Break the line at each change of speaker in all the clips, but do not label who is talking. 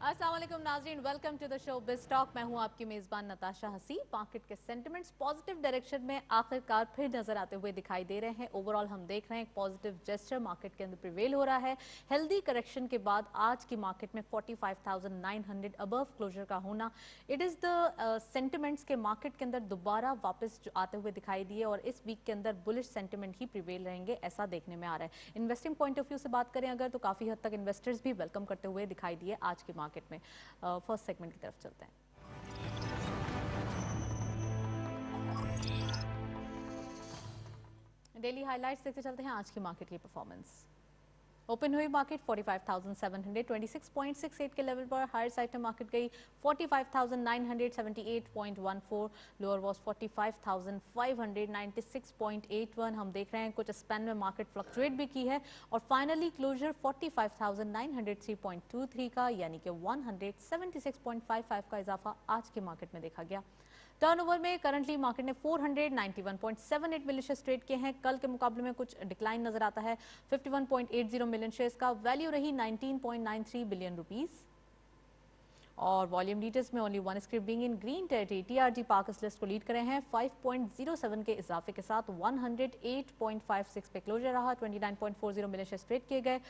अस्सलाम वालेकुम नाज़रीन, welcome to the show biz talk. मैं हूं आपकी मेज़बान नताशा हसी। मार्केट के सेंटिमेंट्स पॉजिटिव डायरेक्शन में आखिरकार फिर नजर आते हुए दिखाई दे रहे हैं। ओवरऑल हम देख रहे हैं एक पॉजिटिव जेस्चर मार्केट के अंदर प्रिवेल हो रहा है। हेल्दी करेक्शन के बाद आज की मार्केट में 45,900 अबव क्लोजर का होना, इट इज़ द सेंटिमेंट्स के मार्केट के अंदर दोबारा वापस आते हुए दिखाई दिए और इस वीक के अंदर बुलिश सेंटिमेंट ही प्रिवेल रहेंगे, ऐसा देखने में आ रहा है। इन्वेस्टिंग पॉइंट ऑफ व्यू से बात करें अगर, तो काफ़ी हद तक इन्वेस्टर्स भी वेलकम करते हुए दिखाई दिए आज की मार्केट में। फर्स्ट सेगमेंट की तरफ चलते हैं। डेली हाइलाइट्स देखते चलते हैं आज की मार्केट की परफॉर्मेंस। ओपन हुई मार्केट 45,726.68 के लेवल पर, हायर साइड में मार्केट गई 45,978.14, लोअर वॉज 45,596.81। हम देख रहे हैं कुछ स्पैन में मार्केट फ्लक्चुएट भी की है और फाइनली क्लोजर 45,903.23 का, यानी कि 176.55 का इजाफा आज की मार्केट में देखा गया। टर्नओवर में करंटली मार्केट ने 491.78 मिलियन शेयर्स ट्रेड किए हैं। कल के मुकाबले में कुछ डिक्लाइन नजर आता है। 51.80 मिलियन शेयर्स का वैल्यू रही 19.93 बिलियन रुपीस। और वॉल्यूम डिटेल्स में only one script being in green territory, TRG पाक इस लिस्ट को लीड कर रहे हैं 5.07 के इजाफे के साथ 108.56 पे क्लोजर रहा। 29.40 मिलियन शेयर्स ट्रेड किए गए।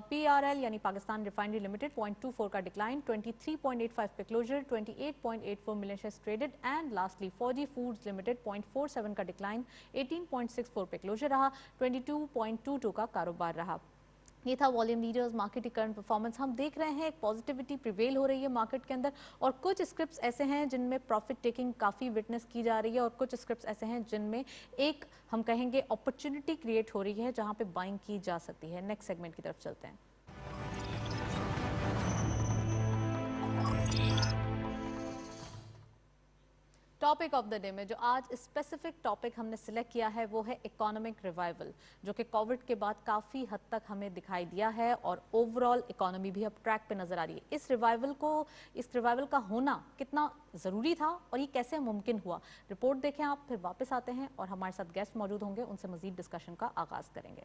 पीआरएल यानी पाकिस्तान रिफाइनरी लिमिटेड 0.24 का डिक्लाइन, 23.85 पे closure, 28.84 million shares traded. And lastly Fauji foods limited 0.47 का डिक्लाइन, 18.64 पे क्लोजर रहा। 22.22 का कारोबार रहा। ये था वॉल्यूम लीडर्स, मार्केट की करंट परफॉर्मेंस। हम देख रहे हैं एक पॉजिटिविटी प्रिवेल हो रही है मार्केट के अंदर और कुछ स्क्रिप्ट्स ऐसे हैं जिनमें प्रॉफिट टेकिंग काफ़ी विटनेस की जा रही है और कुछ स्क्रिप्ट्स ऐसे हैं जिनमें एक हम कहेंगे अपॉर्चुनिटी क्रिएट हो रही है जहां पे बाइंग की जा सकती है। नेक्स्ट सेगमेंट की तरफ चलते हैं। टॉपिक ऑफ द डे में जो आज स्पेसिफिक टॉपिक हमने सिलेक्ट किया है वो है इकोनॉमिक रिवाइवल, जो कि कोविड के बाद काफ़ी हद तक हमें दिखाई दिया है और ओवरऑल इकोनॉमी भी अब ट्रैक पे नज़र आ रही है। इस रिवाइवल का होना कितना ज़रूरी था और ये कैसे मुमकिन हुआ, रिपोर्ट देखें आप, फिर वापस आते हैं और हमारे साथ गेस्ट मौजूद होंगे, उनसे मज़ीद डिस्कशन का आगाज़ करेंगे।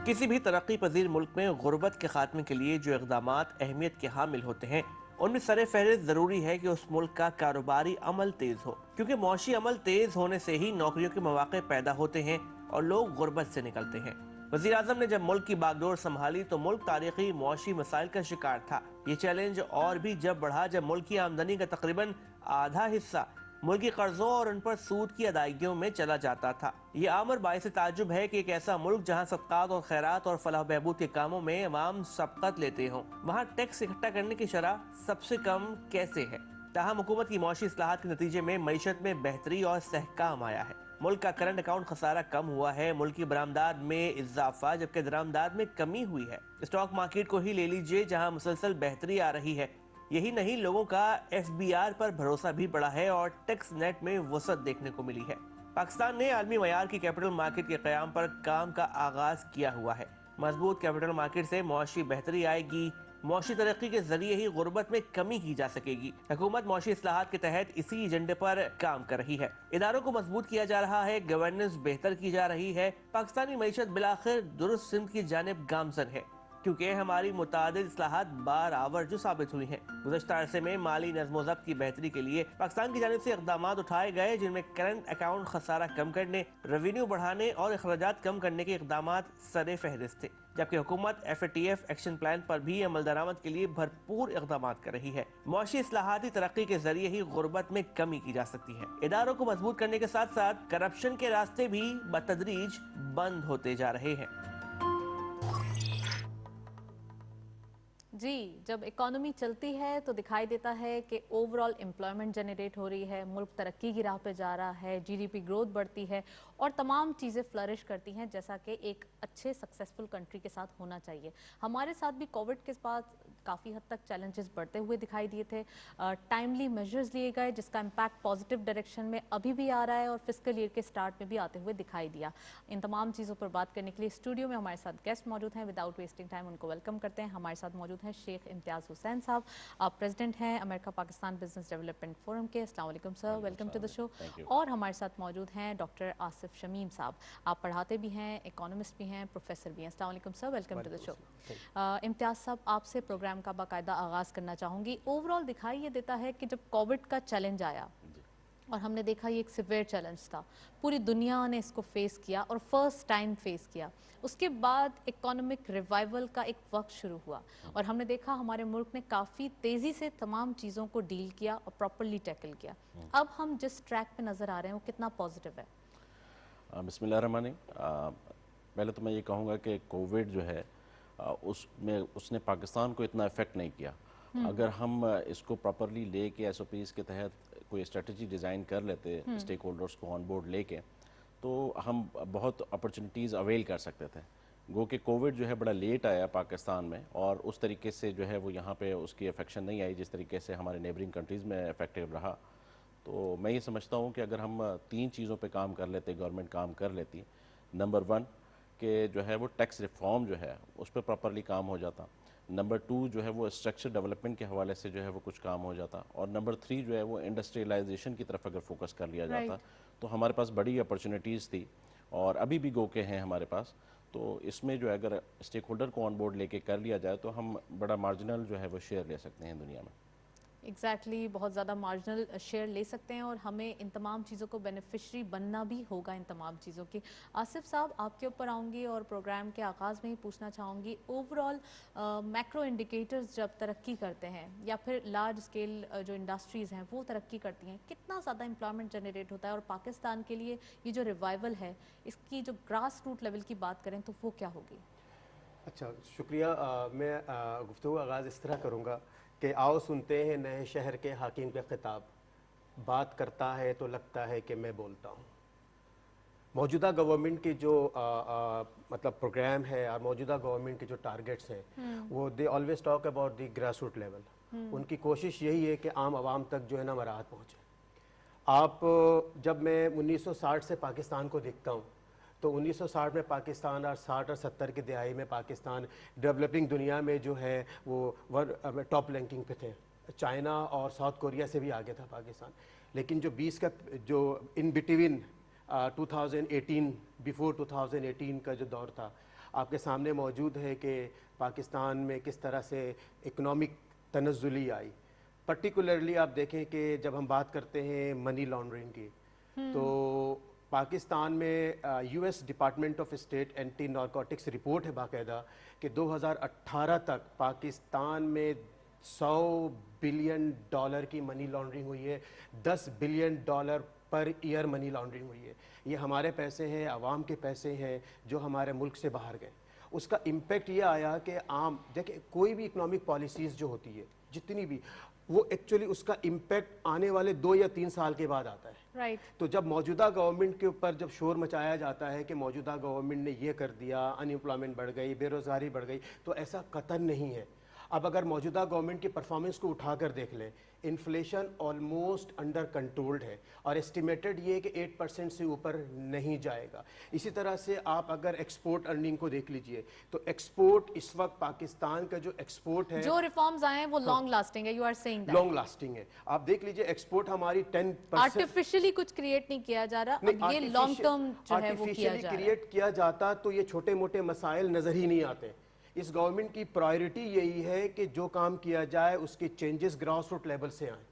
किसी भी तरक्की पजीर मुल्क में गुर्बत के खात्मे के लिए जो इक़दामात अहमियत के हामिल होते हैं, उनमें सरे फहरिस्त ज़रूरी है कि उस मुल्क का कारोबारी अमल तेज़ हो, क्योंकि मौशी अमल तेज़ होने से ही नौकरियों के मौके पैदा होते हैं और लोग गुर्बत से निकलते हैं। वज़ीर आज़म ने जब मुल्क की बागडोर संभाली तो मुल्क तारीखी मौशी मसाइल का शिकार था। ये चैलेंज और भी जब बढ़ा जब मुल्क की आमदनी का तकरीबन आधा हिस्सा मुल्की कर्जों और उन पर सूद की अदायगियों में चला जाता था। ये आमर बाइस ताज्जुब है कि एक ऐसा मुल्क जहाँ सदक़ात और खैरात और फलाह बहबूद के कामों में अवाम सबकत लेते हों, वहाँ टैक्स इकट्ठा करने की शरह सबसे कम कैसे है। ताहम हुकूमत की मौशी इस्लाहात के नतीजे में मईशत में बेहतरी और सहकाम आया है। मुल्क का करंट अकाउंट खसारा कम हुआ है, मुल्क की बरामदाद में इजाफा जबकि दरामदाद में कमी हुई है। स्टॉक मार्केट को ही ले लीजिए, जहाँ मुसलसल बेहतरी आ रही है। यही नहीं, लोगों का FBR पर भरोसा भी बढ़ा है और टैक्स नेट में वसअत देखने को मिली है। पाकिस्तान ने आलमी मयार की कैपिटल मार्केट के क़याम पर काम का आगाज किया हुआ है। मजबूत कैपिटल मार्केट से मौशी बेहतरी आएगी, मौशी तरक्की के जरिए ही गुर्बत में कमी की जा सकेगी। हुकूमत मौशी इस्लाहात के तहत इसी एजेंडे पर काम कर रही है। इदारों को मजबूत किया जा रहा है, गवर्नेंस बेहतर की जा रही है। पाकिस्तानी मईशत बिलाखिर दुरुस्त सिमत की जानिब गामजन है, क्योंकि हमारी मुतादिद इस्लाहात बारावर जो साबित हुई हैं। गुज़श्ता अरसे में माली नज़्म ज़ब्त की बेहतरी के लिए पाकिस्तान की जानिब से इक़दामात उठाए गए, जिनमें करंट अकाउंट खसारा कम करने, रेवेन्यू बढ़ाने और अखराजात कम करने के इक़दामात सरे फहरिस्त थे। जबकि हुकूमत FATF एक्शन प्लान पर भी अमल दरामद के लिए भरपूर इक़दामात कर रही है। मौशी इस्लाहाती तरक्की के जरिए ही गुर्बत में कमी की जा सकती है। इदारों को मजबूत करने के साथ साथ करप्शन के रास्ते भी बतदरीज बंद होते जा रहे हैं।
जी, जब इकोनॉमी चलती है तो दिखाई देता है कि ओवरऑल एम्प्लॉयमेंट जनरेट हो रही है, मुल्क तरक्की की राह पे जा रहा है, GDP ग्रोथ बढ़ती है और तमाम चीज़ें फ्लरिश करती हैं जैसा कि एक अच्छे सक्सेसफुल कंट्री के साथ होना चाहिए। हमारे साथ भी कोविड के बाद काफ़ी हद तक चैलेंजेस बढ़ते हुए दिखाई दिए थे, टाइमली मेजर्स लिए गए जिसका इम्पैक्ट पॉजिटिव डायरेक्शन में अभी भी आ रहा है और फिस्कल ईयर के स्टार्ट में भी आते हुए दिखाई दिया। इन तमाम चीज़ों पर बात करने के लिए स्टूडियो में हमारे साथ गेस्ट मौजूद हैं। विदाउट वेस्टिंग टाइम उनको वेलकम करते हैं। हमारे साथ मौजूद हैं शेख इम्तियाज़ हुसैन साहब, आप प्रेसिडेंट हैं America Pakistan business development forum के। अस्सलाम वालेकुम sir, welcome to the show. और हमारे साथ मौजूद हैं डॉक्टर आसिफ शमीम साहब, आप पढ़ाते भी हैं, इकोनॉमिस्ट भी हैं, प्रोफेसर भी हैं। अस्सलाम वालेकुम sir, welcome to the show. Imtiaz साहब, आपसे प्रोग्राम का बाकायदा आगाज़ करना चाहूँगी। ओवरऑल दिखाई ये देता है कि जब कोविड का चैलेंज आया और हमने देखा ये एक सिवियर चैलेंज था, पूरी दुनिया ने इसको फेस किया और फर्स्ट टाइम फेस किया, उसके बाद इकोनॉमिक रिवाइवल का एक वक्त शुरू हुआ और हमने देखा हमारे मुल्क ने काफ़ी तेज़ी से तमाम चीज़ों को डील किया और प्रॉपरली टैकल किया। अब हम जिस ट्रैक पे नज़र आ रहे हैं वो कितना पॉजिटिव है?
बिस्मिल्लाहिर्रहमानिर्रहीम। पहले तो मैं ये कहूँगा कि कोविड जो है उसने पाकिस्तान को इतना इफ़ेक्ट नहीं किया। अगर हम इसको प्रॉपरली ले के SOPs के तहत कोई स्ट्रेटजी डिज़ाइन कर लेते, स्टेक होल्डर्स को ऑन बोर्ड लेके, तो हम बहुत अपॉर्चुनिटीज़ अवेल कर सकते थे। गो कि कोविड जो है बड़ा लेट आया पाकिस्तान में और उस तरीके से जो है वो यहाँ पे उसकी अफेक्शन नहीं आई जिस तरीके से हमारे नेबरिंग कंट्रीज़ में इफेक्टिव रहा। तो मैं ये समझता हूँ कि अगर हम 3 चीज़ों पे काम कर लेते, गवर्नमेंट काम कर लेती। नंबर 1 कि जो है वो टैक्स रिफॉर्म जो है उस पर प्रॉपरली काम हो जाता। नंबर 2 जो है वो स्ट्रक्चर डेवलपमेंट के हवाले से जो है वो कुछ काम हो जाता। और नंबर 3 जो है वो इंडस्ट्रियलाइजेशन की तरफ अगर फोकस कर लिया जाता तो हमारे पास बड़ी अपॉर्चुनिटीज़ थी और अभी भी गो के हैं हमारे पास। तो इसमें जो है अगर स्टेक होल्डर को ऑन बोर्ड लेके कर लिया जाए तो हम बड़ा मार्जिनल जो है वो शेयर ले सकते हैं दुनिया में।
एग्जैक्टली बहुत ज़्यादा मार्जिनल शेयर ले सकते हैं और हमें इन तमाम चीज़ों को बेनिफिशरी बनना भी होगा इन तमाम चीज़ों की। आसिफ साहब, आपके ऊपर आऊँगी और प्रोग्राम के आगाज़ में ही पूछना चाहूँगी, ओवरऑल मैक्रो इंडिकेटर्स जब तरक्की करते हैं या फिर लार्ज स्केल जो इंडस्ट्रीज़ हैं वो तरक्की करती हैं, कितना ज़्यादा एम्प्लॉयमेंट जनरेट होता है और पाकिस्तान के लिए ये जो रिवाइवल है इसकी जो ग्रास रूट लेवल की बात करें तो वो क्या होगी?
अच्छा, शुक्रिया। मैं गुफ्तगू आगाज़ इस तरह करूँगा कि आओ सुनते हैं नए शहर के हाकिम के खिताब, बात करता है तो लगता है कि मैं बोलता हूँ। मौजूदा गवर्नमेंट की जो मतलब प्रोग्राम है और मौजूदा गवर्नमेंट के जो टारगेट्स हैं वो they always talk about the grass root level. उनकी कोशिश यही है कि आम आवाम तक जो है ना मराहत पहुँचे। आप जब मैं 1960 से पाकिस्तान को देखता हूँ तो 1960 में पाकिस्तान और 60 और 70 की दिहाई में पाकिस्तान डेवलपिंग दुनिया में जो है वो टॉप रैंकिंग पे थे। चाइना और साउथ कोरिया से भी आगे था पाकिस्तान। लेकिन जो 20 का जो इन बिटवीन 2018 बिफोर 2018 का जो दौर था आपके सामने मौजूद है कि पाकिस्तान में किस तरह से इकनॉमिक तनज़्ज़ुली आई। पर्टिकुलरली आप देखें कि जब हम बात करते हैं मनी लॉन्ड्रिंग की तो पाकिस्तान में US department of state anti narcotics report है बाकायदा कि 2018 तक पाकिस्तान में $100 बिलियन की मनी लॉन्ड्रिंग हुई है, $10 billion per year money laundering हुई है। ये हमारे पैसे हैं, आवाम के पैसे हैं जो हमारे मुल्क से बाहर गए। उसका इम्पेक्ट ये आया कि आम देखिए कोई भी इकनॉमिक पॉलिसीज़ जो होती है जितनी भी वो एक्चुअली उसका इम्पैक्ट आने वाले 2 या 3 साल के बाद आता है। तो जब मौजूदा गवर्नमेंट के ऊपर जब शोर मचाया जाता है कि मौजूदा गवर्नमेंट ने ये कर दिया, अनएम्प्लॉयमेंट बढ़ गई, बेरोज़गारी बढ़ गई, तो ऐसा कतई नहीं है। अब अगर मौजूदा गवर्नमेंट की परफॉर्मेंस को उठाकर देख लें, इन्फ्लेशन ऑलमोस्ट अंडर कंट्रोल्ड है और एस्टिमेटेड ये कि 8% से ऊपर नहीं जाएगा। इसी तरह से आप अगर एक्सपोर्ट अर्निंग को देख लीजिए तो एक्सपोर्ट इस वक्त पाकिस्तान का जो एक्सपोर्ट है, जो
रिफॉर्म्स आए हैं वो लॉन्ग लास्टिंग है। You are saying that
long lasting है। आप देख लीजिए एक्सपोर्ट हमारी 10%
आर्टिफिशियली कुछ क्रिएट नहीं किया जा रहा, अब ये लॉन्ग टर्म जो है वो किया जा रहा है।
क्रिएट किया जाता तो ये छोटे मोटे मसाइल नजर ही नहीं आते। इस गवर्नमेंट की प्रायोरिटी यही है कि जो काम किया जाए उसके चेंजेस ग्रास रूट लेवल से आए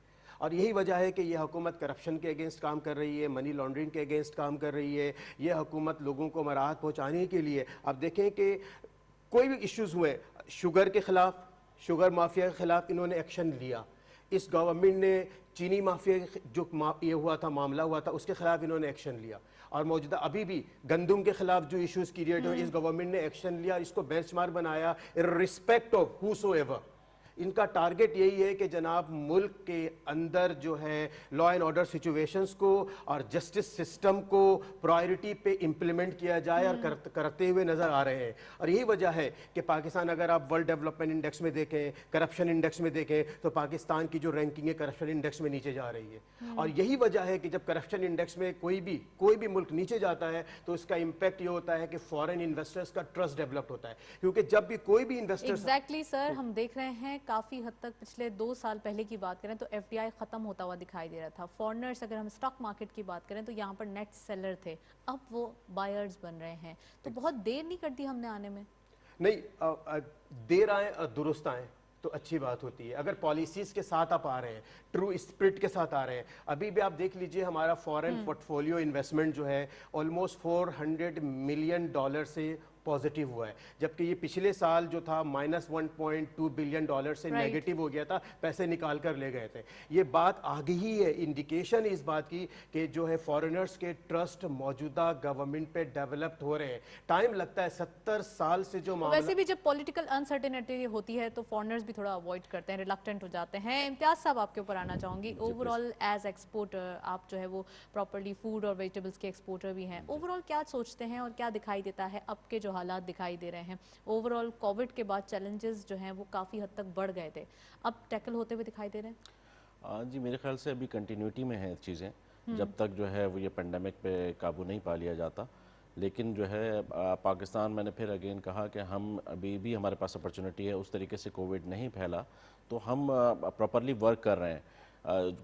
और यही वजह है कि ये हुकूमत करप्शन के अगेंस्ट काम कर रही है, मनी लॉन्ड्रिंग के अगेंस्ट काम कर रही है। ये हुकूमत लोगों को मराहत पहुंचाने के लिए, आप देखें कि कोई भी इश्यूज़ हुए, शुगर के ख़िलाफ़, शुगर माफिया के ख़िलाफ़ इन्होंने एक्शन लिया। इस गवर्नमेंट ने चीनी माफिया जो ये हुआ था, मामला हुआ था, उसके खिलाफ इन्होंने एक्शन लिया और मौजूदा अभी भी गंदम के खिलाफ जो इश्यूज़ क्रिएट हुए इस गवर्नमेंट ने एक्शन लिया, इसको बेंचमार्क बनाया इर्रिस्पेक्ट ऑफ हूसोएवर। ان کا ٹارگٹ یہی ہے کہ جناب ملک کے اندر جو ہے لا اینڈ آرڈر سچویشنز کو اور جسٹس سسٹم کو پرائرٹی پہ امپلیمنٹ کیا جائے اور کرتے ہوئے نظر آ رہے ہیں. اور یہی وجہ ہے کہ پاکستان اگر آپ ورلڈ ڈیولپمنٹ انڈیکس میں دیکھیں, کرپشن انڈیکس میں دیکھیں, تو پاکستان کی جو رینکنگ ہے کرپشن انڈیکس میں نیچے جا رہی ہے. اور یہی وجہ ہے کہ جب کرپشن انڈیکس میں کوئی بھی ملک نیچے جاتا ہے تو اس کا امپیکٹ یہ ہوتا ہے کہ فورن انویسٹرز کا ٹرسٹ ڈیولپڈ ہوتا ہے, کیونکہ جب بھی کوئی بھی انویسٹر
ایگزیکٹلی سر, ہم دیکھ رہے ہیں کافی حد تک پچھلے 2 سال پہلے کی بات کریں تو ایف ڈی آئی ختم ہوتا ہوا دکھائی دے رہا تھا. فورنرز اگر ہم اسٹاک مارکیٹ کی بات کریں تو یہاں پر نیٹ سیلر تھے, اب وہ بائرز بن رہے ہیں. تو بہت دیر نہیں کرتی ہم نے آنے میں.
نہیں, دیر آئیں درست آئیں تو اچھی بات ہوتی ہے. اگر پالیسیز کے ساتھ آپ آ رہے ہیں, ٹرو اسپرٹ کے ساتھ آ رہے ہیں. ابھی بھی آپ دیکھ لیجئے ہمارا فورن پورٹ فولیو انویسٹمنٹ جو ہے آلموسٹ $400 ملین سے پازیٹیو ہوا ہے, جبکہ یہ پچھلے سال جو تھا -$1.2 بلین سے نیگیٹو ہو گیا تھا, پیسے نکال کر لے گئے تھے. یہ بات آگے ہی ہے, انڈیکیشن اس بات کی کہ جو ہے فارنرز کے ٹرسٹ موجودہ گورنمنٹ پہ ڈیولپڈ ہو رہے ہیں. ٹائم لگتا ہے, 70 سال سے جو معاملہ.
ویسے بھی جب پولیٹیکل انسرٹینٹی ہوتی ہے تو فارنرز بھی تھوڑا اوائڈ کرتے ہیں, ریلکٹنٹ ہو جاتے ہیں. امتیاز صاحب آپ کے اوپر آنا چاہوں گی. اوور آل ایز ایکسپورٹر آپ جو ہے وہ پراپرلی فوڈ اور ویجیٹیبلس کے ایکسپورٹر بھی ہیں. اوور آل کیا سوچتے ہیں اور کیا دکھائی دیتا ہے اب کے جو حالات دکھائی دے رہے ہیں؟ اوور آل کووڈ کے بعد چیلنجز جو ہیں وہ کافی حد تک بڑھ گئے تھے, اب ٹیکل ہوتے ہوئے دکھائی دے رہے ہیں.
جی میرے خیال سے ابھی کنٹینیوٹی میں ہیں چیزیں, جب تک جو ہے وہ یہ پینڈیمک پہ قابو نہیں پا لیا جاتا. لیکن جو ہے پاکستان, میں نے پھر اگین کہا کہ ہم ابھی بھی ہمارے پاس اپرچونٹی ہے, اس طریقے سے کووڈ نہیں پھیلا تو ہم پراپرلی ورک کر رہے ہیں.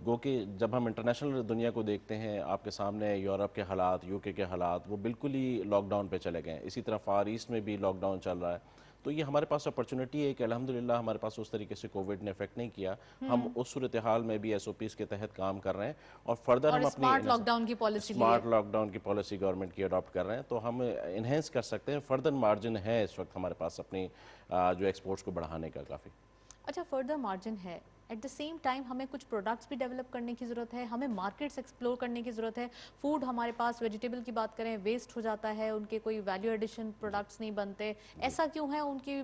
گو کہ جب ہم انٹرنیشنل دنیا کو دیکھتے ہیں, آپ کے سامنے یورپ کے حالات, یو کے حالات, وہ بالکل ہی لاک ڈاؤن پہ چلے گئے ہیں. اسی طرح فار ایسٹ میں بھی لاک ڈاؤن چل رہا ہے. تو یہ ہمارے پاس اپرچونٹی ہے کہ الحمدللہ ہمارے پاس اس طریقے سے کووڈ نے افیکٹ نہیں کیا. ہم اس صورتحال میں بھی ایس او پیز کے تحت کام کر رہے ہیں اور فردر ہم اپنی
اسمارٹ لاک ڈاؤن کی پالیسی
اسمارٹ لاک ڈاؤن کی پالیسی گورنمنٹ کی اڈاپٹ کر رہے ہیں. تو ہم انہینس کر سکتے ہیں. فردر مارجن ہے اس وقت ہمارے پاس اپنی جو ایکسپورٹس کو بڑھانے کا کافی.
اچھا, فردر مارجن ہے, ایٹ دا سیم ٹائم ہمیں کچھ پروڈکٹس بھی ڈیولپ کرنے کی ضرورت ہے, ہمیں مارکیٹس ایکسپلور کرنے کی ضرورت ہے. فوڈ ہمارے پاس, ویجیٹیبل کی بات کریں, ویسٹ ہو جاتا ہے, ان کے کوئی ویلیو ایڈیشن پروڈکٹس نہیں بنتے. ایسا کیوں ہے؟ ان کی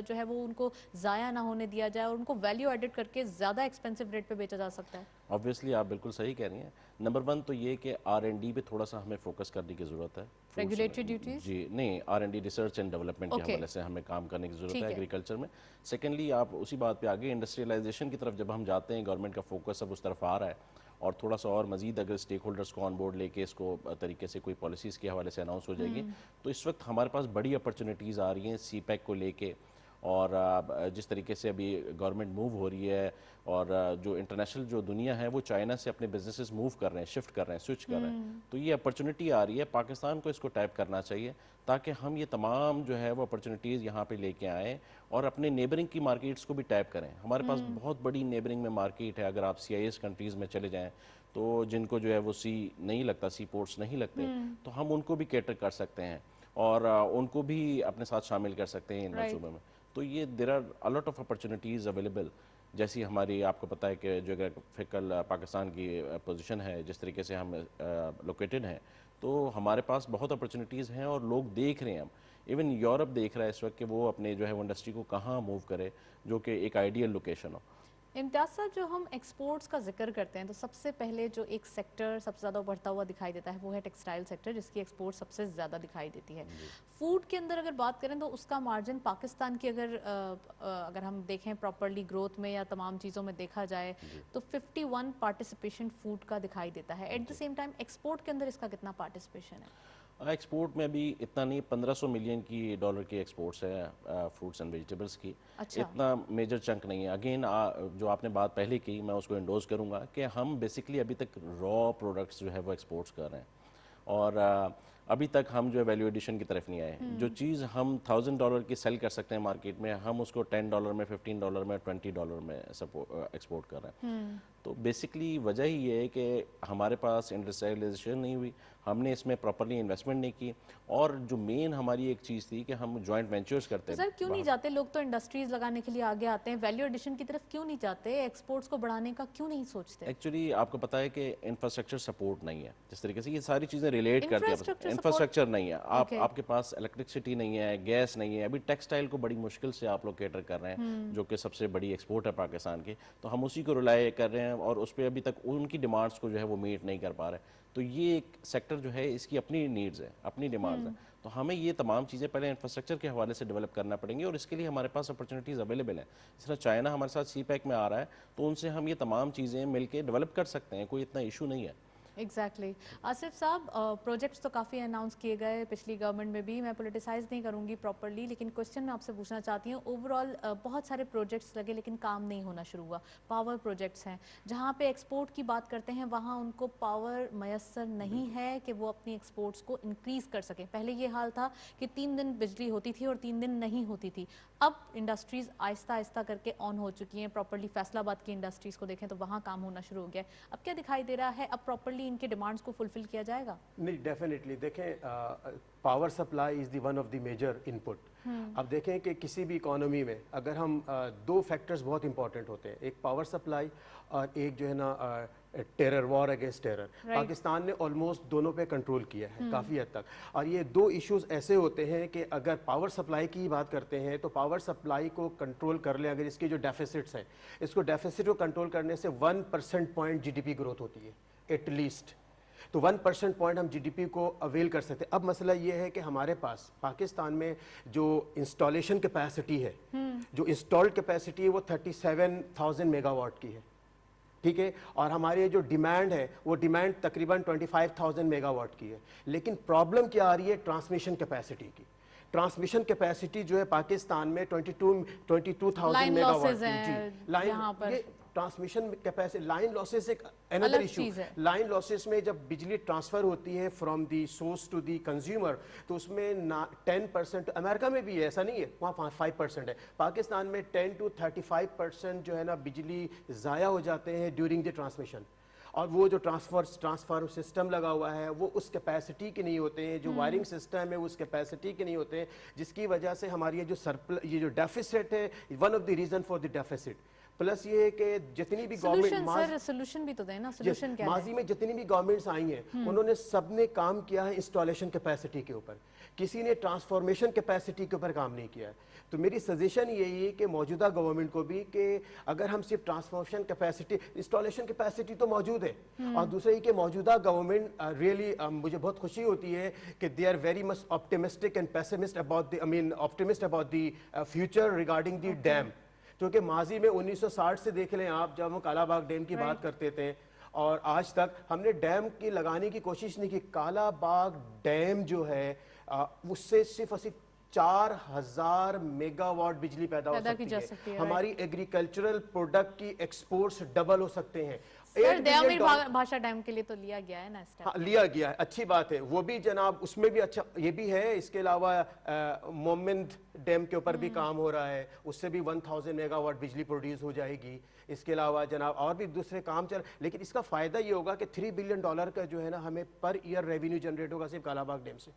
جو ہے وہ ان کو ضائع نہ ہونے دیا جائے اور ان کو ویلیو ایڈڈ کر کے زیادہ ایکسپینسو ریٹ پہ بیچا جا سکتا ہے.
آبویسلی آپ بالکل صحیح کہہ رہی ہیں. نمبر 1 تو یہ کہ R&D پہ تھوڑا سا ہمیں فوکس کرنے کی ضرورت ہے.
ریگولیٹری ڈیوٹیز,
جی نہیں, R&D ریسرچ اینڈ ڈیولپمنٹ کے حوالے سے ہمیں کام کرنے کی ضرورت ہے ایگریکلچر میں. سیکنڈلی آپ اسی بات پہ آگے انڈسٹریلائزیشن کی طرف جب ہم جاتے ہیں, گورنمنٹ کا فوکس اب اس طرف آ رہا ہے اور تھوڑا سا اور مزید اگر اسٹیک ہولڈرس کو آن بورڈ لے کے اس کو طریقے سے کوئی پالیسیز کے حوالے سے اناؤنس ہو جائے گی تو اس وقت ہمارے پاس بڑی اپرچونیٹیز آ رہی ہیں سی پیک کو لے کے. اور جس طریقے سے ابھی گورنمنٹ موو ہو رہی ہے اور جو انٹرنیشنل جو دنیا ہے وہ چائنا سے اپنے بزنسز موو کر رہے ہیں, شفٹ کر رہے ہیں, سوئچ کر رہے ہیں. تو یہ اپرچونٹی آ رہی ہے, پاکستان کو اس کو ٹیپ کرنا چاہیے تاکہ ہم یہ تمام جو ہے وہ اپرچونٹیز یہاں پہ لے کے آئیں اور اپنے نیبرنگ کی مارکیٹس کو بھی ٹیپ کریں. ہمارے پاس بہت بڑی نیبرنگ میں مارکیٹ ہے. اگر آپ CIS کنٹریز میں چلے جائیں تو جن کو جو ہے وہ سی نہیں لگتا, سی پورٹس نہیں لگتے, تو ہم ان کو بھی کیٹر کر سکتے ہیں اور ان کو بھی اپنے ساتھ شامل کر سکتے ہیں ان منصوبے میں. تو یہ there are a lot of opportunities available. جیسی ہماری آپ کو پتہ ہے کہ جیوگرافیکل پاکستان کی پوزیشن ہے, جس طریقے سے ہم لوکیٹڈ ہیں, تو ہمارے پاس بہت اپرچونیٹیز ہیں اور لوگ دیکھ رہے ہیں. ہم ایون یورپ دیکھ رہا ہے اس وقت کہ وہ اپنے جو ہے وہ انڈسٹری کو کہاں موو کرے جو کہ ایک آئیڈیل لوکیشن ہو.
امتیاز صاحب, جو ہم ایکسپورٹس کا ذکر کرتے ہیں تو سب سے پہلے جو ایک سیکٹر سب سے زیادہ بڑھتا ہوا دکھائی دیتا ہے وہ ہے ٹیکسٹائل سیکٹر, جس کی ایکسپورٹ سب سے زیادہ دکھائی دیتی ہے. فوڈ کے اندر اگر بات کریں تو اس کا مارجن پاکستان کی اگر ہم دیکھیں پراپرلی گروتھ میں یا تمام چیزوں میں دیکھا جائے تو 51 پارٹیسپیشن فوڈ کا دکھائی دیتا ہے. At the same time export کے اندر اس کا کتنا پارٹیسپیشن ہے؟
ایکسپورٹ میں بھی اتنا نہیں, $1500 ملین کی ڈالر کی ایکسپورٹس ہے فروٹس اینڈ ویجیٹیبلس کی. اتنا میجر چنک نہیں ہے. اگین جو آپ نے بات پہلے کی میں اس کو انڈوز کروں گا کہ ہم بیسکلی ابھی تک را پروڈکٹس جو ہے وہ ایکسپورٹس کر رہے ہیں اور ابھی تک ہم جو ہے ویلیو ایڈیشن کی طرف نہیں آئے. جو چیز ہم $1000 کی سیل کر سکتے ہیں مارکیٹ میں, ہم اس کو $10 میں, $15 میں, $20 میں ایکسپورٹ کر رہے ہیں. تو بیسکلی وجہ ہی یہ ہے کہ ہمارے پاس انڈسٹریلائزیشن نہیں ہوئی, ہم نے اس میں پراپرلی انویسٹمنٹ نہیں کی, اور جو مین ہماری ایک چیز تھی کہ ہم جوائنٹ وینچرز کرتے ہیں.
سر کیوں نہیں جاتے لوگ؟ تو انڈسٹریز لگانے کے لیے آگے آتے ہیں, ویلیو ایڈیشن کی طرف کیوں نہیں جاتے؟ ایکسپورٹس کو بڑھانے کا کیوں نہیں سوچتے؟
ایکچولی آپ کو پتہ ہے کہ انفراسٹرکچر سپورٹ نہیں ہے. جس طریقے سے یہ ساری چیزیں ریلیٹ کرتی ہیں, इंफ्रास्ट्रक्चर नहीं है, आपके पास इलेक्ट्रिसिटी नहीं है, गैस नहीं है, अभी टेक्सटाइल को बड़ी मुश्किल से आप लोग कैटर कर रहे हैं जो कि सबसे बड़ी एक्सपोर्ट है पाकिस्तान की, तो हम उसी को रिलाय कर रहे हैं और उस पर अभी तक उनकी डिमांड्स को जो है वो मीट नहीं कर पा रहे। तो ये एक सेक्टर जो है इसकी अपनी नीड्स है, अपनी डिमांड्स हैं, तो हमें ये तमाम चीज़ें पहले इंफ्रास्ट्रक्चर के हवाले से डेवलप करना पड़ेंगी और इसके लिए हमारे पास अपॉर्चुनिटीज़ अवेलेबल हैं। इस तरह चाइना हमारे साथ CPEC में आ रहा है तो उनसे हम ये तमाम चीज़ें मिलके डेवलप कर सकते हैं, कोई इतना इशू नहीं है।
एग्जैक्टली आसिफ साहब, प्रोजेक्ट्स तो काफ़ी अनाउंस किए गए पिछली गवर्नमेंट में भी, मैं पोलिटिसाइज नहीं करूंगी प्रॉपर्ली, लेकिन क्वेश्चन मैं आपसे पूछना चाहती हूँ, ओवरऑल बहुत सारे प्रोजेक्ट्स लगे लेकिन काम नहीं होना शुरू हुआ। पावर प्रोजेक्ट्स हैं जहाँ पे एक्सपोर्ट की बात करते हैं, वहाँ उनको पावर मैसर नहीं है कि वो अपनी एक्सपोर्ट्स को इंक्रीज़ कर सकें। पहले ये हाल था कि 3 दिन बिजली होती थी और 3 दिन नहीं होती थी। अब इंडस्ट्रीज़ आहिस्ता आहिस्ता करके ऑन हो चुकी हैं। प्रॉपर्ली फैसलाबाद की इंडस्ट्रीज़ को देखें तो वहाँ काम होना शुरू हो गया है। अब क्या दिखाई दे रहा है, अब प्रॉपर्ली इनके डिमांड्स को फुलफिल किया जाएगा?
नहीं, डेफिनेटली देखें, power supply is the one of the major input. अब देखें कि किसी भी इकोनॉमी में अगर हम दो फैक्टर्स बहुत इंपॉर्टेंट होते हैं, एक पावर सप्लाई और एक जो है ना terror, war against terror. Pakistan ने ऑलमोस्ट दोनों पे कंट्रोल किया है काफ़ी हद तक, और ये दो इश्यूज ऐसे होते हैं कि अगर पावर सप्लाई की बात करते हैं तो पावर सप्लाई को कंट्रोल कर लें, अगर इसके जो डेफिसिट्स हैं, इसको डेफिसिट को कंट्रोल करने से 1% पॉइंट GDP ग्रोथ होती है एटलीस्ट, तो 1% पॉइंट हम GDP को अवेल कर सकते हैं। अब मसला ये है कि हमारे पास पाकिस्तान में जो इंस्टॉलेशन कैपेसिटी है, जो इंस्टॉल्ड कैपेसिटी है वो 37,000 मेगावाट की है, ठीक है, और हमारी जो डिमांड है वो डिमांड तकरीबन 25,000 मेगावाट की है। लेकिन प्रॉब्लम क्या आ रही है ट्रांसमिशन कैपेसिटी की। ट्रांसमिशन कैपेसिटी जो है पाकिस्तान में 22,000 मेगावाट की, line transmission capacity, line losses एक अनदर इशू। लाइन लॉसेस में जब बिजली ट्रांसफर होती है from the source to the consumer तो उसमें 10%, अमेरिका में भी है, ऐसा नहीं है, वहाँ 5% है, पाकिस्तान में 10 to 35% जो है ना बिजली ज़ाया हो जाते हैं ड्यूरिंग द ट्रांसमिशन, और वो जो ट्रांसफार्म सिस्टम लगा हुआ है वो उस कैपेसिटी के नहीं होते हैं, जो वायरिंग सिस्टम है उस कैपेसिटी के नहीं होते हैं, जिसकी वजह से हमारी ये जो डेफिसिट है, one of the reason for the deficit. Plus ये है कि जितनी भी गवर्नमेंट,
सोल्यूशन भी तो देना, सोल्यूशन क्या है?
माजी में जितनी भी गवर्नमेंट्स आई हैं उन्होंने सबने काम किया है इंस्टॉलेशन कैपेसिटी के ऊपर, किसी ने ट्रांसफॉर्मेशन कैपेसिटी के ऊपर काम नहीं किया है। तो मेरी सजेशन यही है कि मौजूदा गवर्नमेंट को भी कि अगर हम सिर्फ ट्रांसफॉर्मेशन कैपेसिटी, इंस्टॉलेशन कैपेसिटी तो मौजूद है, और दूसरा ये कि मौजूदा गवर्नमेंट रियली मुझे बहुत खुशी होती है कि they are very much optimistic and pessimist about the optimist about the future regarding the dam. क्योंकि माजी में 1960 से देख लें आप, जब हम कालाबाग डैम की बात करते थे और आज तक हमने डैम की लगाने की कोशिश नहीं की। कालाबाग डैम जो है उससे सिर्फ और सिर्फ 4,000 मेगावाट बिजली पैदा हो सकती है। हमारी एग्रीकल्चरल प्रोडक्ट की एक्सपोर्ट्स डबल हो सकते हैं।
दयामीर भाषा डैम के लिए तो लिया गया है ना स्टेप?
हाँ, लिया गया है, अच्छी बात है, वो भी जनाब, उसमें भी अच्छा ये भी है। इसके अलावा मोमिंद डैम के ऊपर भी काम हो रहा है, उससे भी 1000 मेगावाट बिजली प्रोड्यूस हो जाएगी। इसके अलावा जनाब और भी दूसरे काम चल, लेकिन इसका फायदा ये होगा कि $3 बिलियन का जो है ना हमें पर ईयर रेवेन्यू जनरेट होगा सिर्फ कालाबाग डैम से।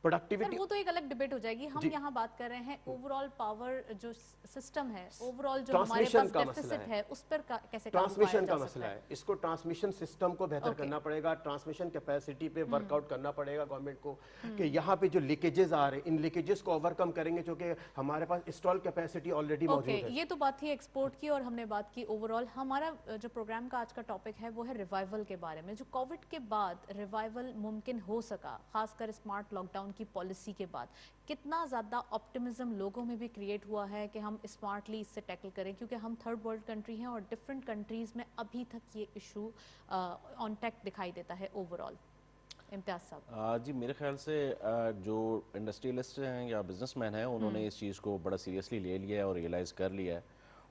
प्रोडक्टिविटी
वो तो एक अलग डिबेट हो जाएगी। हम यहाँ बात कर रहे हैं ओवरऑल पावर जो सिस्टम है, ओवरऑल जो हमारे पास डेफिसिट है उस पर कैसे
ट्रांसमिशन का मसला है। इसको ट्रांसमिशन सिस्टम को बेहतर करना पड़ेगा, ट्रांसमिशन कैपेसिटी पे वर्कआउट करना पड़ेगा गवर्नमेंट को कि यहाँ पे जो लीकेजेस आ रहे हैं इन लीकेजेस को ओवरकम करेंगे, क्योंकि हमारे पास इंस्टॉल कैपेसिटी ऑलरेडी मौजूद है।
ये तो बात थी एक्सपोर्ट की और हमने बात की ओवरऑल। हमारा जो प्रोग्राम का आज का टॉपिक है वो है रिवाइवल के बारे में। जो कोविड के बाद रिवाइवल मुमकिन हो सका, खासकर स्मार्ट लॉकडाउन की पॉलिसी के बाद, कितना ज़्यादा ऑप्टिमिज्म लोगों में भी क्रिएट हुआ है कि हम स्मार्टली इससे टैकल करें, क्योंकि हम थर्ड वर्ल्ड कंट्री हैं और डिफरेंट कंट्रीज़ में अभी तक ये इशू ऑन टैक दिखाई देता है ओवरऑल। इम्तियाज़ साहब
जी, मेरे ख्याल से जो इंडस्ट्रियलिस्ट हैं या बिजनेसमैन हैं उन्होंने इस चीज़ को बड़ा सीरियसली ले लिया है और रियलाइज़ कर लिया है,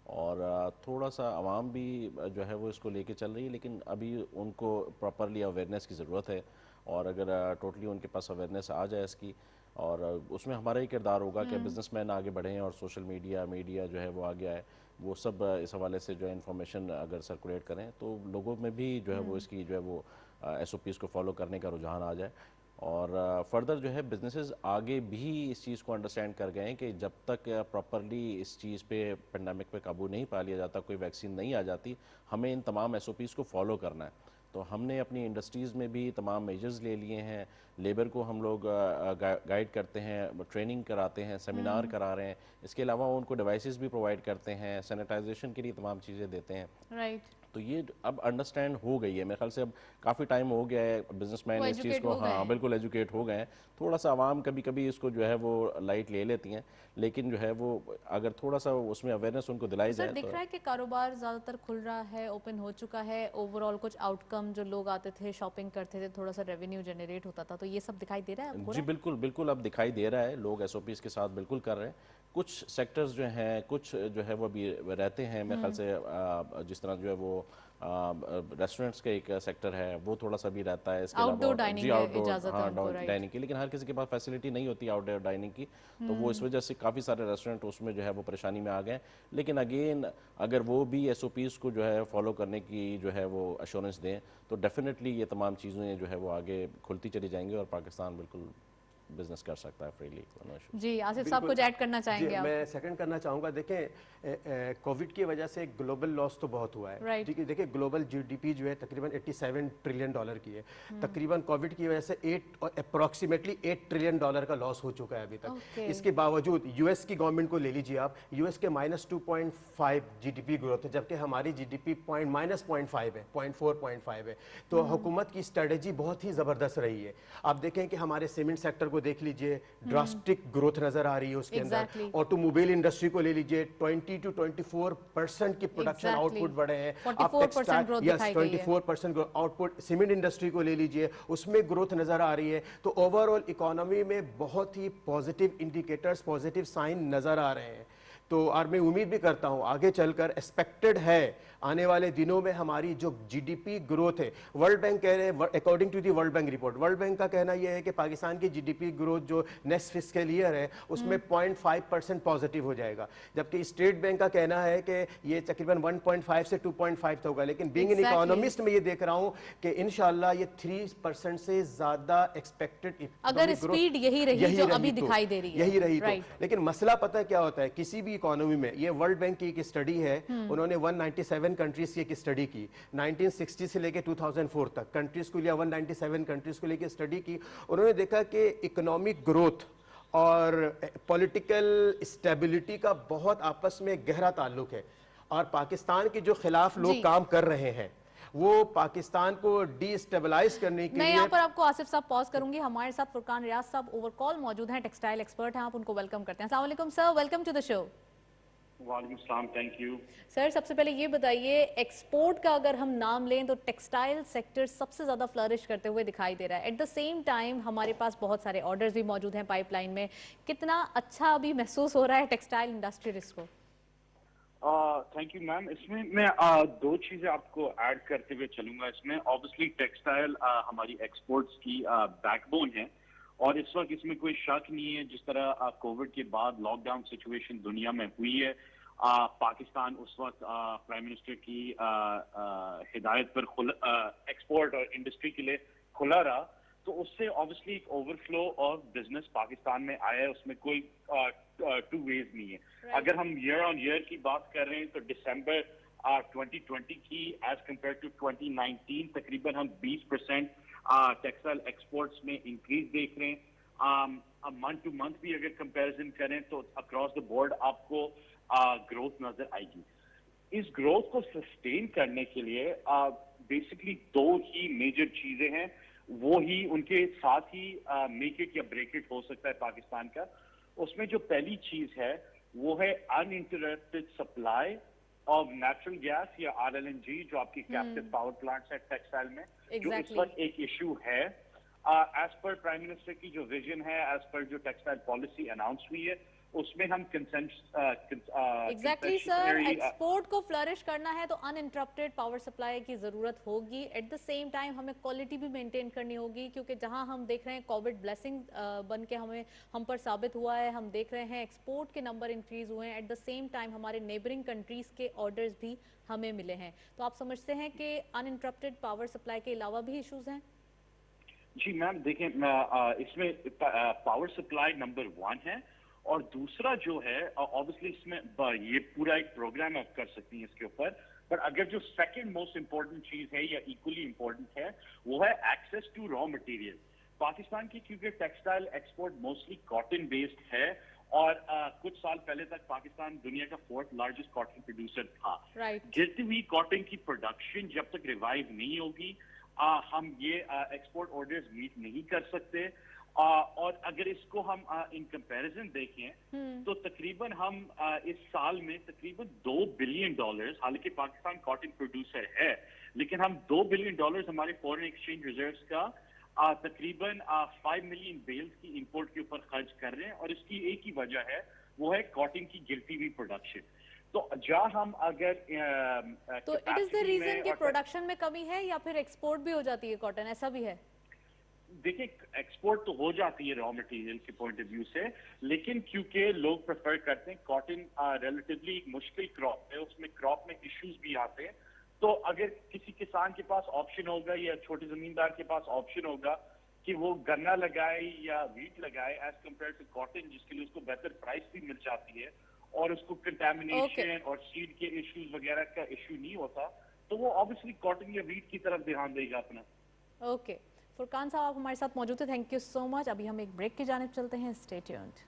और थोड़ा सा आवाम भी जो है वो इसको लेके चल रही है, लेकिन अभी उनको प्रॉपरली अवेयरनेस की ज़रूरत है। और अगर टोटली उनके पास अवेयरनेस आ जाए इसकी, और उसमें हमारा ही किरदार होगा कि बिजनेसमैन आगे बढ़ें और सोशल मीडिया जो है वो आगे आए, वो सब इस हवाले से जो है इन्फॉर्मेशन अगर सर्कुलेट करें तो लोगों में भी जो है वो इसकी जो है वो SOPs को फॉलो करने का रुझान आ जाए। और फर्दर जो है बिजनेसेस आगे भी इस चीज़ को अंडरस्टैंड कर गए हैं कि जब तक प्रॉपरली इस चीज़ पे पेंडेमिक पे काबू नहीं पा लिया जाता, कोई वैक्सीन नहीं आ जाती, हमें इन तमाम SOPs को फॉलो करना है। تو ہم نے اپنی انڈسٹریز میں بھی تمام میجرز لے لیے ہیں. لیبر کو ہم لوگ گائیڈ کرتے ہیں, ٹریننگ کراتے ہیں, سیمینار کرا رہے ہیں. اس کے علاوہ ان کو ڈیوائسز بھی پرووائڈ کرتے ہیں, سینیٹائزیشن کے لیے تمام چیزیں دیتے ہیں.
رائٹ.
تو یہ اب انڈرسٹینڈ ہو گئی ہے میرے خیال سے, اب کافی ٹائم ہو گیا ہے بزنس مین اس چیز کو, ہاں بالکل ایجوکیٹ ہو گئے ہیں. تھوڑا سا عوام کبھی کبھی اس کو جو ہے وہ لائٹ لے لیتی ہیں, لیکن جو ہے وہ اگر تھوڑا سا اس میں اویئرنیس ان کو دلائی جائے.
سر دکھ رہا ہے کہ کاروبار زیادہ تر کھل رہا ہے, اوپن ہو چکا ہے, اوور آل کچھ آؤٹ کم جو لوگ آتے تھے شاپنگ کرتے تھے, تھوڑا سا ریونیو جنریٹ ہوتا تھا, تو یہ سب دکھائی دے رہا ہے.
جی بالکل بالکل اب دکھائی دے رہا ہے, لوگ ایس او پیز کے ساتھ بالکل کر رہے ہیں. کچھ سیکٹرز جو ہیں, کچھ جو ہے وہ ابھی رہتے ہیں میرے خیال سے, جس طرح جو ہے وہ ریسٹورنٹس کا ایک سیکٹر ہے وہ تھوڑا سا بھی رہتا ہے. اس کے علاوہ جی آؤٹ ڈور ڈائننگ کی, لیکن ہر کسی کے پاس فیسلٹی نہیں ہوتی آؤٹ ڈور ڈائننگ کی, تو وہ اس وجہ سے کافی سارے ریسٹورنٹ اس میں جو ہے وہ پریشانی میں آ گئے. لیکن اگین اگر وہ بھی ایس او پیز کو جو ہے فالو کرنے کی جو ہے وہ ایشورنس دیں تو ڈیفینیٹلی یہ تمام چیزیں جو ہے وہ آگے کھلتی چلی جائیں گی اور پاکستان بالکل بزنس کر سکتا ہے فریلی.
جی آصف صاحب کچھ ایڈ کرنا چاہیں گے آپ؟
میں سیکنڈ کرنا چاہوں گا. دیکھیں کووڈ کی وجہ سے گلوبل لاس تو بہت ہوا ہے. دیکھیں گلوبل جی ڈی پی جو ہے تقریباً $87 ٹریلین کی ہے. تقریباً کووڈ کی وجہ سے اپروکسیمیٹلی $8 ٹریلین کا لاس ہو چکا ہے ابھی تک. اس کے باوجود یو ایس کی گورنمنٹ کو لے لیجیے آپ, یو ایس کے -2.5 جی ڈی پی گروتھ ہے, جبکہ ہماری جی ڈی پی -0.5 ہے, 0.4 ہے. تو حکومت کی اسٹریٹجی بہت ہی زبردست رہی ہے. آپ دیکھیں کہ ہمارے سیمنٹ سیکٹر کو دیکھ لیجئے, ڈراسٹک گروتھ نظر آ رہی ہے اس کے اندر. آٹو موبائل انڈسٹری کو لے لیجئے, 20 to 24% کی پروڈکشن آؤٹ پٹ بڑھے ہیں. آپ 24% آؤٹ پٹ سیمنٹ انڈسٹری کو لے لیجئے, اس میں گروتھ نظر آ رہی ہے. تو اوور آل اکانومی میں بہت ہی پازیٹیو انڈیکیٹرز, پازیٹیو سائن نظر آ رہے ہیں. تو اور میں امید بھی کرتا ہوں آگے چل کر ایکسپیکٹڈ ہے آنے والے دنوں میں ہماری جو جی ڈی پی گروتھ ہے, ورلڈ بینک کہہ رہے ہیں according to the world bank report, world bank کا کہنا یہ ہے کہ پاکستان کی جی ڈی پی گروتھ جو نیکسٹ فسکل ایئر ہے اس میں 0.5% پازیٹیو ہو جائے گا, جبکہ اسٹیٹ بینک کا کہنا ہے کہ یہ تقریباً 1.5 سے 2.5 ہوگا. لیکن بینگ این اکانومسٹ میں یہ دیکھ رہا ہوں کہ انشاءاللہ یہ 3% سے زیادہ ایکسپیکٹڈ
اگر اسپیڈ یہی رہی جو ابھی دکھائی دے رہی ہے,
یہی رہی تو. لیکن مسئلہ پتہ کیا ہوتا ہے کسی بھی اکانومی میں, یہ ورلڈ بینک کی ایک اسٹڈی ہے, انہوں نے 197 کنٹریز کی ایک اسٹڈی کی 1960 سے لے کے 2004 تک, کنٹریز کو لیا 197 کنٹریز کو لے کے اسٹڈی کی. انہوں نے دیکھا کہ اکنامک گروتھ اور پولیٹیکل اسٹیبلٹی کا بہت آپس میں گہرا تعلق ہے, اور پاکستان کے جو خلاف لوگ کام کر رہے ہیں وہ پاکستان کو ڈی اسٹیبلائز کرنے کے لیے.
میں یہاں پر آپ کو آصف صاحب پاز کروں گی, ہمارے ساتھ فرقان ریاض صاحب اوور کال موجود ہیں, ٹیکسٹائل ایکسپرٹ ہیں, آپ ان کو ویلکم کرتے ہیں. السلام علیکم سر, ویلکم ٹو دا شو.
وعلیکم السلام, تھینک یو.
سر سب سے پہلے یہ بتائیے, ایکسپورٹ کا اگر ہم نام لیں تو ٹیکسٹائل سیکٹر سب سے زیادہ فلرش کرتے ہوئے دکھائی دے رہا ہے. ایٹ دا سیم ٹائم ہمارے پاس بہت سارے آرڈرز بھی موجود ہیں پائپ لائن میں. کتنا اچھا ابھی محسوس ہو رہا ہے ٹیکسٹائل انڈسٹری رسک کو؟
Thank you ma'am. اس میں دو چیزیں آپ کو ایڈ کرتے ہوئے چلوں گا. اس میں آبویسلی ٹیکسٹائل ہماری ایکسپورٹس کی بیک بون ہے, اور اس وقت اس میں کوئی شک نہیں ہے, جس طرح کووڈ کے بعد لاک ڈاؤن سچویشن دنیا میں ہوئی ہے, پاکستان اس وقت پرائم منسٹر کی ہدایت پر ایکسپورٹ اور انڈسٹری کے لیے کھلا رہا, تو اس سے آبویسلی ایک over flow of business Pakistan میں آیا ہے. اس میں کوئی ٹو ویز نہیں ہے. اگر ہم ایئر آن ایئر کی بات کر رہے ہیں تو ڈسمبر 2020 کی ایز کمپیئر ٹو 2019 تقریباً ہم 20% ٹیکسٹائل ایکسپورٹس میں انکریز دیکھ رہے ہیں. منتھ ٹو منتھ بھی اگر کمپیریزن کریں تو اکراس دا بورڈ آپ کو گروتھ نظر آئے گی. اس گروتھ کو سسٹین کرنے کے لیے بیسکلی دو ہی میجر چیزیں ہیں, وہی ان کے ساتھ ہی میک اٹ یا بریک اٹ ہو سکتا ہے پاکستان کا. اس میں جو پہلی چیز ہے وہ ہے uninterrupted supply of natural gas یا RLNG, جو آپ کی کیپٹیو پاور پلانٹس ہے ٹیکسٹائل میں, جو اس وقت ایک ایشو ہے. ایز پر پرائم منسٹر کی جو ویژن ہے, ایز پر جو ٹیکسٹائل پالیسی اناؤنس ہوئی ہے, اس میں ہم
ایگزیکٹلی سر, ایکسپورٹ کو فلرش کرنا ہے تو ان انٹرپٹیڈ پاور سپلائی کی ضرورت ہوگی. ایٹ دا سیم ٹائم ہمیں کوالٹی بھی مینٹین کرنی ہوگی, کیونکہ جہاں ہم دیکھ رہے ہیں کووڈ بلیسنگ بن کے ہم پر ثابت ہوا ہے, ہم دیکھ رہے ہیں ایکسپورٹ کے نمبر انکریز ہوئے ہیں, ایٹ دا سیم ٹائم ہمارے نیبرنگ کنٹریز کے آرڈرز بھی ہمیں ملے ہیں. تو آپ سمجھتے ہیں کہ ان انٹرپٹیڈ پاور سپلائی کے علاوہ بھی ایشوز ہیں؟
جی میم دیکھیں, اس میں پاور سپلائی نمبر 1 ہے, اور دوسرا جو ہے آبویسلی اس میں یہ پورا ایک پروگرام آپ کر سکتی ہیں اس کے اوپر. बट अगर जो सेकंड मोस्ट इंपॉर्टेंट चीज है या इक्वली इंपॉर्टेंट है वो है access to raw material. Pakistan की क्योंकि textile export mostly cotton based है और कुछ साल पहले तक पाकिस्तान दुनिया का 4th लार्जेस्ट कॉटन प्रोड्यूसर था। गिरती हुई कॉटन की प्रोडक्शन जब तक रिवाइव नहीं होगी हम ये एक्सपोर्ट ऑर्डर्स मीट नहीं कर सकते। और अगर इसको हम इन कंपैरिजन देखें तो तकरीबन हम इस साल में तकरीबन $2 बिलियन, हालांकि पाकिस्तान कॉटन प्रोड्यूसर है लेकिन हम $2 बिलियन हमारे फॉरेन एक्सचेंज रिजर्व्स का तकरीबन 5 मिलियन बेल्स की इंपोर्ट के ऊपर खर्च कर रहे हैं और इसकी एक ही वजह है वो है कॉटन की गिरती हुई प्रोडक्शन। तो जहाँ हम अगर
तो इट इज द रीजन कि प्रोडक्शन में कमी है या फिर एक्सपोर्ट भी हो जाती है कॉटन, ऐसा भी है?
देखिए एक्सपोर्ट तो हो जाती है रॉ मटेरियल के पॉइंट ऑफ व्यू से, लेकिन क्योंकि लोग प्रेफर करते हैं कॉटन रिलेटिवली एक मुश्किल क्रॉप है, उसमें क्रॉप में इश्यूज भी आते हैं। तो अगर किसी किसान के पास ऑप्शन होगा या छोटे जमींदार के पास ऑप्शन होगा कि वो गन्ना लगाए या वीट लगाए एज कम्पेयर टू कॉटन, जिसके लिए उसको बेहतर प्राइस भी मिल जाती है और उसको कंटेमिनेशन और सीड के इश्यूज वगैरह का इश्यू नहीं होता, तो वो ऑब्वियसली कॉटन या वीट की तरफ ध्यान देगा अपना।
ओके, फुरकान साहब आप हमारे साथ मौजूद थे, थैंक यू सो मच। अभी हम एक ब्रेक की जानिब चलते हैं, स्टे ट्यून्ड।